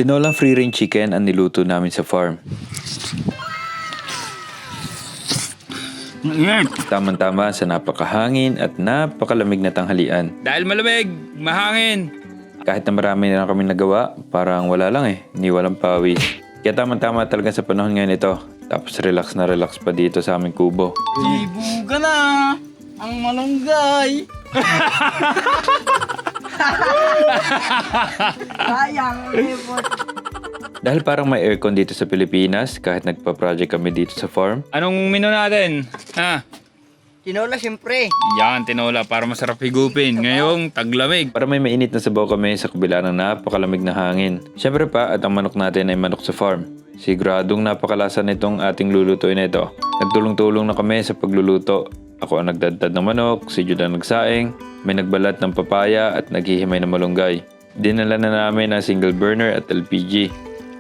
Tinolang free-range chicken ang niluto namin sa farm. Tama-tama sa napakahangin at napakalamig na tanghalian. Dahil malamig, mahangin. Kahit na marami na kami nagawa, parang wala lang ni walang pawis. Kaya tama-tama talaga sa panahon ngayon ito. Tapos relax na relax pa dito sa aming kubo. Ibuga na ang malunggay. Sayang, effort. Dahil parang may aircon dito sa Pilipinas, kahit nagpa-project kami dito sa farm, Anong menu natin? Tinola, siyempre. Yan, tinola para masarap higupin. Ngayong taglamig. para may mainit na sabaw kami sa kabila ng napakalamig na hangin. Siyempre pa at ang manok natin ay manok sa farm. Siguradong napakalasa nitong ating lulutuin na ito. Nagtulong-tulong na kami sa pagluluto. Ako ang nagdadad ng manok, si Jude ang nagsaing, may nagbalat ng papaya at naghihimay ng malunggay. Dinala na namin ang single burner at LPG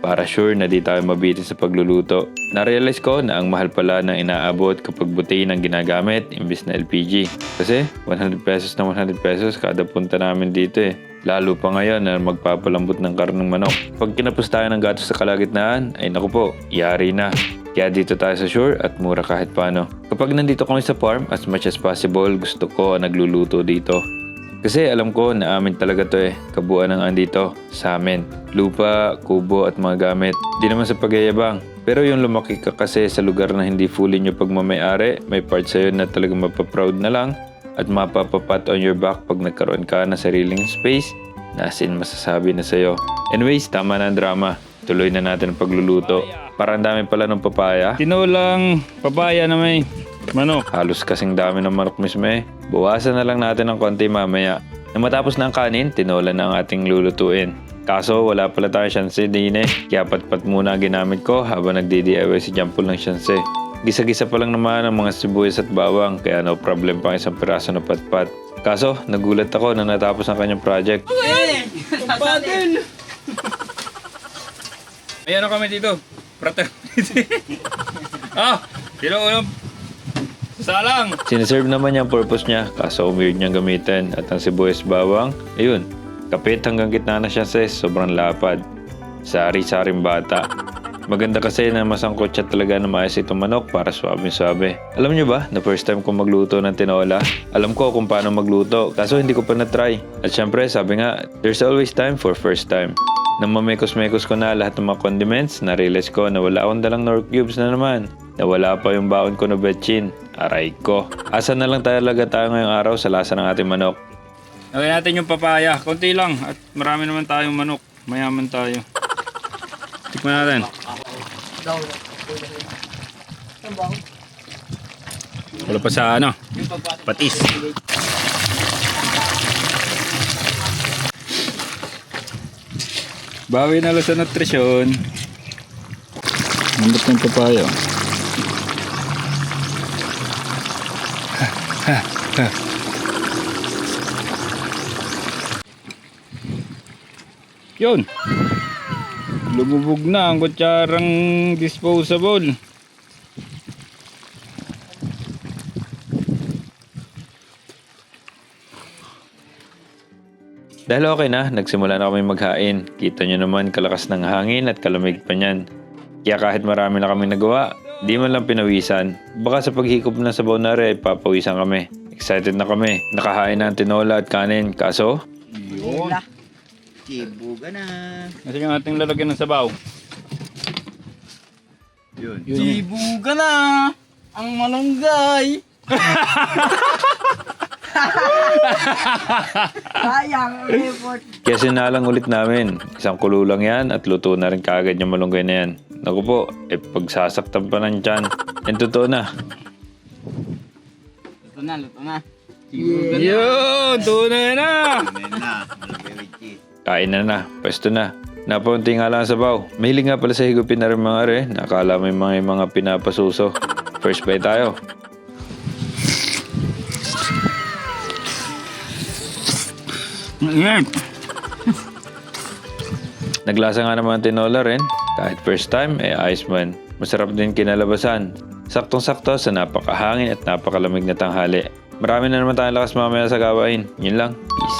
para sure na di tayo mabitin sa pagluluto. Narealize ko na ang mahal pala ng inaabot kapag buti ang ginagamit imbis na LPG. Kasi 100 pesos na 100 pesos kada punta namin dito Lalo pa ngayon na magpapalambot ng karnong manok. Pag kinapos tayo ng gatos sa kalagitnaan, ay naku po, yari na. Kaya dito tayo sa shore at mura kahit paano. Kapag nandito kami sa farm, as much as possible, gusto ko nagluluto dito. Kasi alam ko na amin talaga to kabuuan ng andito sa amin. Lupa, kubo at mga gamit. Di naman sa pagyayabang. Pero yung lumaki ka kasi sa lugar na hindi fully nyo pagmamayari, may part sa'yo na talagang mapaproud na lang at mapapapat on your back pag nagkaroon ka ng sariling space na as in masasabi na sa'yo. Anyways, tama na ang drama. Tuloy na natin ang pagluluto. Parang dami pala ng papaya. Tinolang papaya na may manok. Halos kasing dami ng manok mismo Buwasan na lang natin ng konti mamaya. Nang matapos na ang kanin, tinola na ang ating lulutuin. Kaso wala pala tayo syanse din Kaya patpat muna ang ginamit ko habang nagdi-DIY si Jampol ng syanse. Gisa-gisa pa lang naman ang mga sibuyas at bawang kaya no problem pang isang piraso na patpat. Kaso nagulat ako na natapos ang kanyang project. Paddle. Ayan na kami dito. Fraternity. Ulam. Salang. Sineserve naman niya ang purpose niya kaso weird niyang gamitin at ang sibuyas bawang, ayun, kapit hanggang gitna na siya sobrang lapad. Sari-saring bata. Maganda kasi na masangkot siya talaga na maayos itong manok para swabe-swabe. Alam niyo ba na first time kong magluto ng tinola? Alam ko kung paano magluto kaso hindi ko pa na-try. At syempre sabi nga, there's always time for first time. Nang mamekos-mekos ko na lahat ng mga condiments, na-realize ko na wala akong dalang Knorr cubes na naman. Nawala pa yung baon ko na betchin. Aray ko. Asa na lang talaga tayo ngayong araw sa lasa ng ating manok. Lagyan natin yung papaya. Konti lang. At marami naman tayong manok. Mayaman tayo. Tikman natin. Wala pa sa patis. Bawi na lang sa nutrisyon. Lambot ng papaya. Yun. Lumubog na ang kutsarang disposable. Dahil okay na, nagsimula na kami maghain. Kita nyo naman kalakas ng hangin at kalamig pa niyan. Kaya kahit marami na kami nagawa, di man lang pinawisan. Baka sa paghikop ng sabaw na rin, papawisan kami. Excited na kami. Nakahain na ang tinola at kanin. Kaso, Yun. Ibuga na. Kasi yung ating lalagyan ng sabaw. Ibuga na ang malunggay. Sayang, effort. kaya sinalang ulit namin. Isang kulo lang yan at luto na rin kaagad yung malunggay na yan. Naku po, pagsasaktan pa ng tiyan. Yan totoo na. Luto na. Yun! Tunay na! Kain na, pwesto na. Napaunti nga lang ang sabaw. Mahilig nga pala sa higupin na rin mga nakala may mga pinapasuso. First bite tayo. Naglasa nga naman ang tinola rin. Kahit first time, ayos man. Masarap din kinalabasan. Saktong-sakto sa napakahangin at napakalamig na tanghali. Marami na naman tayong lakas mamaya sa gawain. Yun lang. Peace.